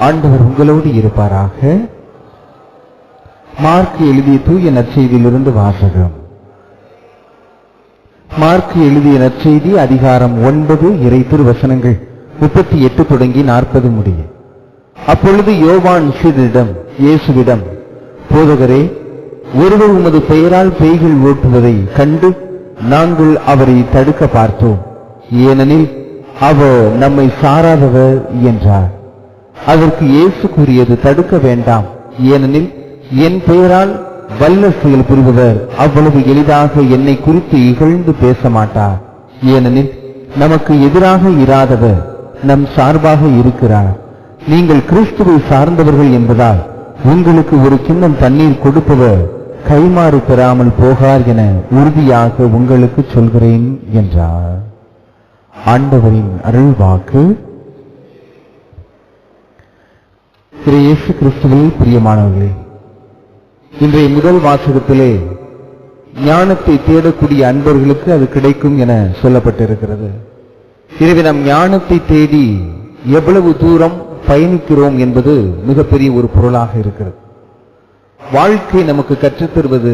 ஆண்டவர் உங்களோடு இருப்பாராக. மார்க் எழுதிய தூய நற்செய்தியிலிருந்து வாசகம். மார்க் எழுதிய நற்செய்தி அதிகாரம் 9 இறை திருவசனங்கள் 38 தொடங்கி 40 முடிய. அப்பொழுது யோவான் சீடரிடம் இயேசுவிடம், போதகரே, ஒருவர் உமது பெயரால் பேய்கள் ஓட்டுவதை கண்டு நாங்கள் அவரை தடுக்க பார்த்தோம், ஏனெனில் அவர் நம்மை சாராதவர் என்றார். அதற்கு இயேசு கூறியது, தடுக்க வேண்டாம், ஏனெனில் என் பெயரால் வல்ல செயல் புரிபவர் அவ்வளவு எளிதாக என்னை குறித்து இகழ்ந்து பேச மாட்டார். ஏனெனில் நமக்கு எதிராக இராதவர் நம் சார்பாக இருக்கிறார். நீங்கள் கிறிஸ்துவை சார்ந்தவர்கள் என்பதால் உங்களுக்கு ஒரு கிண்ணம் தண்ணீர் கொடுப்பவர் கைமாறு பெறாமல் போகார் என உறுதியாக உங்களுக்கு சொல்கிறேன் என்றார். ஆண்டவரின் அருள்வாக்கு. திரு இயேசு கிறிஸ்துவில் பிரியமானவர்களே, இன்றைய முதல் வாசகத்திலே ஞானத்தை தேடக்கூடிய அன்பர்களுக்கு அது கிடைக்கும் என சொல்லப்பட்டிருக்கிறது. எனவே நம் ஞானத்தை தேடி எவ்வளவு தூரம் பயணிக்கிறோம் என்பது மிகப்பெரிய ஒரு பொருளாக இருக்கிறது. வாழ்க்கை நமக்கு கற்றுத்தருவது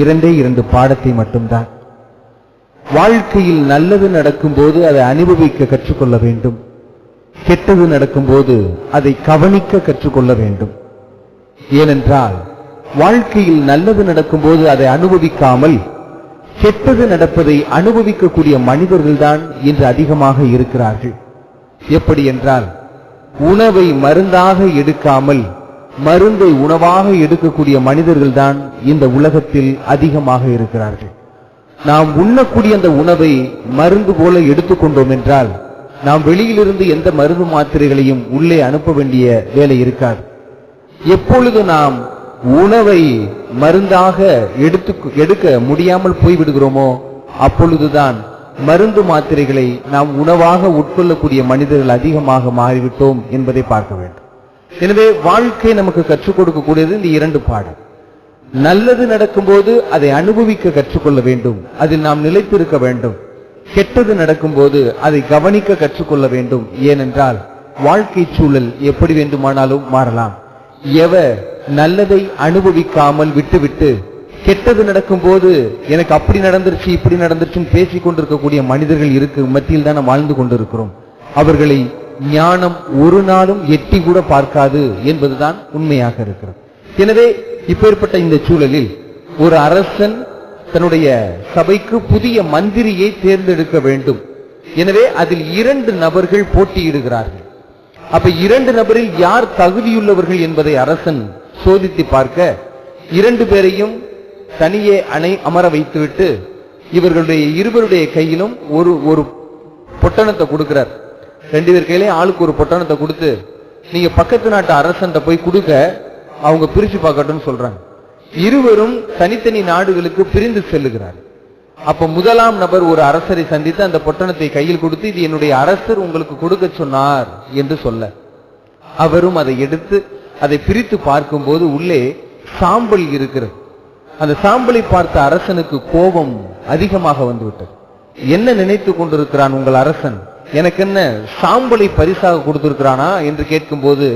2 பாடத்தை மட்டும்தான். வாழ்க்கையில் நல்லது நடக்கும் போது அதை அனுபவிக்க கற்றுக்கொள்ள வேண்டும். கெட்டது நடக்கும் போது அதை கவனிக்க கற்றுக்கொள்ள வேண்டும். ஏனென்றால் வாழ்க்கையில் நல்லது நடக்கும் போது அதை அனுபவிக்காமல் கெட்டது நடப்பதை அனுபவிக்கக்கூடிய மனிதர்கள்தான் இன்று அதிகமாக இருக்கிறார்கள். எப்படி என்றால், உணவை மருந்தாக எடுக்காமல் மருந்தை உணவாக எடுக்கக்கூடிய மனிதர்கள்தான் இந்த உலகத்தில் அதிகமாக இருக்கிறார்கள். நாம் உண்ணக்கூடிய அந்த உணவை மருந்து போல எடுத்துக்கொண்டோம் என்றால் நாம் வெளியிலிருந்து எந்த மருந்து மாத்திரைகளையும் உள்ளே அனுப்ப வேண்டிய வேலை இருக்காது. எப்பொழுது நாம் உணவை மருந்தாக எடுக்க முடியாமல் போய்விடுகிறோமோ அப்பொழுதுதான் மருந்து மாத்திரைகளை நாம் உணவாக உட்கொள்ளக்கூடிய மனிதர்கள் அதிகமாக மாறிவிட்டோம் என்பதை பார்க்க வேண்டும். எனவே வாழ்க்கை நமக்கு கற்றுக் கொடுக்கக்கூடியது இந்த 2 பாடம். நல்லது நடக்கும்போது அதை அனுபவிக்க கற்றுக்கொள்ள வேண்டும், அதில் நாம் நிலைத்திருக்க வேண்டும். கெட்டது நடக்கும்போது அதை கவனிக்க கற்றுக்கொள்ள வேண்டும். ஏனென்றால் வாழ்க்கை சூழல் எப்படி வேண்டுமானாலும் மாறலாம். எவர் நல்லதை அனுபவிக்காமல் விட்டுவிட்டு கெட்டது நடக்கும் போது எனக்கு அப்படி நடந்துருச்சு இப்படி நடந்துருச்சுன்னு பேசிக் கொண்டிருக்கக்கூடிய மனிதர்கள் இருக்கு மத்தியில் தான் நாம் வாழ்ந்து கொண்டிருக்கிறோம். அவர்களை ஞானம் ஒரு நாளும் எட்டி கூட பார்க்காது என்பதுதான் உண்மையாக இருக்கிறது. எனவே இப்பேற்பட்ட இந்த சூழலில் ஒரு அரசன் தன்னுடைய சபைக்கு புதிய மந்திரியை தேர்ந்தெடுக்க வேண்டும். எனவே அதில் 2 நபர்கள் போட்டியிடுகிறார்கள். அப்ப 2 நபரில் யார் தகுதியுள்ளவர்கள் என்பதை அரசன் சோதித்து பார்க்க 2 பேரையும் தனியே அமர வைத்துவிட்டு இவர்களுடைய இருவருடைய கையிலும் ஒரு பொட்டணத்தை கொடுக்கிறார். 2 பேர் கையிலே ஆளுக்கு ஒரு பொட்டணத்தை கொடுத்து, நீங்க பக்கத்து நாட்டு அரசன் போய் கொடுக்க, அவங்க பிரிச்சு பார்க்கட்டும் சொல்றாங்க. இருவரும் தனித்தனி நாடுகளுக்கு பிரிந்து செல்லுகிறார். அப்ப முதலாம் நபர் ஒரு அரசரை சந்தித்து அந்த பொட்டணத்தை கையில் கொடுத்து, இது என்னுடைய அரசர் உங்களுக்கு கொடுக்க சொன்னார் என்று சொல்ல, அவரும் அதை எடுத்து அதை பிரித்து பார்க்கும் போது உள்ளே சாம்பல் இருக்கிறது. அந்த சாம்பலை பார்த்த அரசனுக்கு கோபம் அதிகமாக வந்துவிட்டது. என்ன நினைத்து கொண்டிருக்கிறான் உங்கள் அரசன்? எனக்கு என்ன சாம்பலை பரிசாக கொடுத்திருக்கிறானா என்று கேட்கும் போது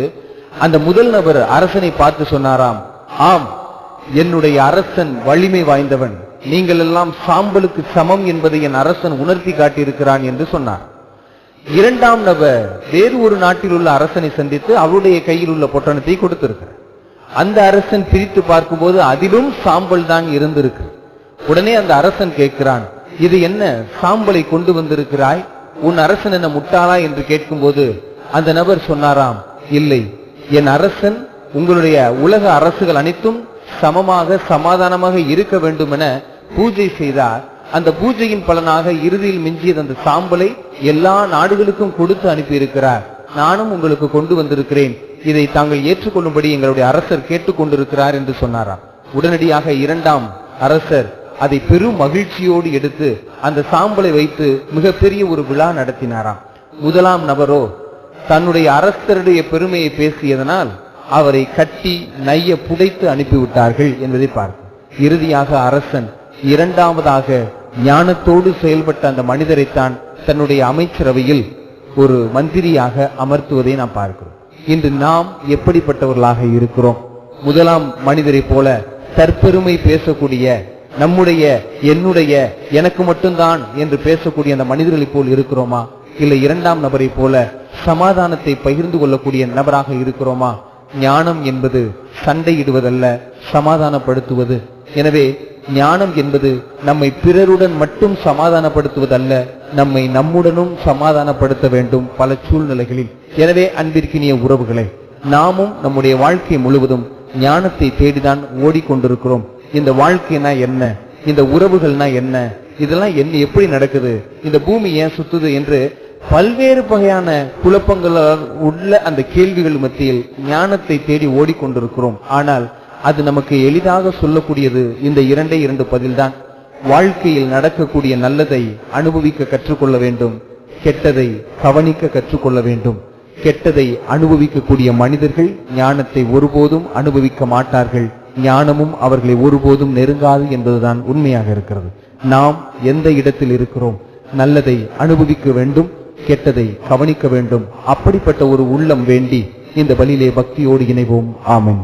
அந்த முதல் நபர் அரசனை பார்த்து சொன்னாராம், ஆம், என்னுடைய அரசன் வலிமை வாய்ந்தவன், நீங்கள் எல்லாம் சாம்பலுக்கு சமம் என்பதை என் அரசன் உணர்த்தி காட்டியிருக்கிறான் என்று சொன்னார். 2ஆம் நபர் வேறு ஒரு நாட்டில் உள்ள அரசனை சந்தித்து அவருடைய கையில் உள்ள பொட்டணத்தை கொடுத்திருக்கிறார். அந்த அரசன் பிரித்து பார்க்கும்போது அதிலும் சாம்பல் தான் இருந்திருக்கு. உடனே அந்த அரசன் கேட்கிறான், இது என்ன சாம்பலை கொண்டு வந்திருக்கிறாய்? உன் அரசன் என்ன முட்டாளா என்று கேட்கும் போது அந்த நபர் சொன்னாராம், இல்லை, என் அரசன் உங்களுடைய உலக அரசுகள் அனைத்தும் சமமாக சமாதானமாக இருக்க வேண்டும் என பூஜை செய்தார். அந்த பூஜையின் பலனாக இறுதியில் மிஞ்சியது அந்த சாம்பலை எல்லா நாடுகளுக்கும் கொடுத்து அனுப்பியிருக்கிறார். நானும் உங்களுக்கு கொண்டு வந்திருக்கிறேன், இதை தாங்கள் ஏற்றுக்கொள்ளும்படி எங்களுடைய அரசர் கேட்டுக்கொண்டிருக்கிறார் என்று சொன்னாராம். உடனடியாக 2ஆம் அரசர் அதை பெரும் மகிழ்ச்சியோடு எடுத்து அந்த சாம்பலை வைத்து மிகப்பெரிய ஒரு விழா நடத்தினாராம். முதலாம் நபரோ தன்னுடைய அரசருடைய பெருமையை பேசியதனால் அவரை கட்டி நைய புடைத்து அனுப்பிவிட்டார்கள் என்பதை பார்க்கும். இறுதியாக அரசன் 2ஆவதாக ஞானத்தோடு செயல்பட்ட அந்த மனிதரைத்தான் தன்னுடைய அமைச்சரவையில் ஒரு மந்திரியாக அமர்த்துவதை நாம் பார்க்கிறோம். இன்று நாம் எப்படிப்பட்டவர்களாக இருக்கிறோம்? முதலாம் மனிதரை போல தற்பெருமை பேசக்கூடிய, நம்முடைய, என்னுடைய, எனக்கு மட்டும்தான் என்று பேசக்கூடிய அந்த மனிதர்களை போல் இருக்கிறோமா? இல்லை இரண்டாம் நபரை போல சமாதானத்தை பகிர்ந்து கொள்ளக்கூடிய நபராக இருக்கிறோமா? ஞானம் என்பது சண்டையிடுவதல்ல, சமாதானப்படுத்துவது. எனவே ஞானம் என்பது நம்மை பிறருடன் மட்டும் சமாதானப்படுத்துவதல்ல, நம்மை நம்முடனும் சமாதானப்படுத்த வேண்டும் பல சூழ்நிலைகளில். எனவே அன்பிற்கினிய உறவுகளை, நாமும் நம்முடைய வாழ்க்கை முழுவதும் ஞானத்தை தேடிதான் ஓடிக்கொண்டிருக்கிறோம். இந்த வாழ்க்கைனா என்ன, இந்த உறவுகள்னா என்ன, இதெல்லாம் என்ன, எப்படி நடக்குது, இந்த பூமி ஏன் சுத்துது என்று பல்வேறு வகையான குழப்பங்களால் உள்ள அந்த கேள்விகள் மத்தியில் ஞானத்தை தேடி ஓடிக்கொண்டிருக்கிறோம். ஆனால் அது நமக்கு எளிதாக சொல்லக்கூடியது இந்த இரண்டு பதில்தான். வாழ்க்கையில் நடக்கக்கூடிய நல்லதை அனுபவிக்க கற்றுக்கொள்ள வேண்டும், கெட்டதை கவனிக்க கற்றுக்கொள்ள வேண்டும். கெட்டதை அனுபவிக்கக்கூடிய மனிதர்கள் ஞானத்தை ஒருபோதும் அனுபவிக்க மாட்டார்கள், ஞானமும் அவர்களை ஒருபோதும் நெருங்காது என்பதுதான் உண்மையாக இருக்கிறது. நாம் எந்த இடத்தில் இருக்கிறோம்? நல்லதை அனுபவிக்க வேண்டும், கெட்டதை கவனிக்க வேண்டும். அப்படிப்பட்ட ஒரு உள்ளம் வேண்டி இந்த பலியிலே பக்தியோடு இணைவோம். ஆமென்.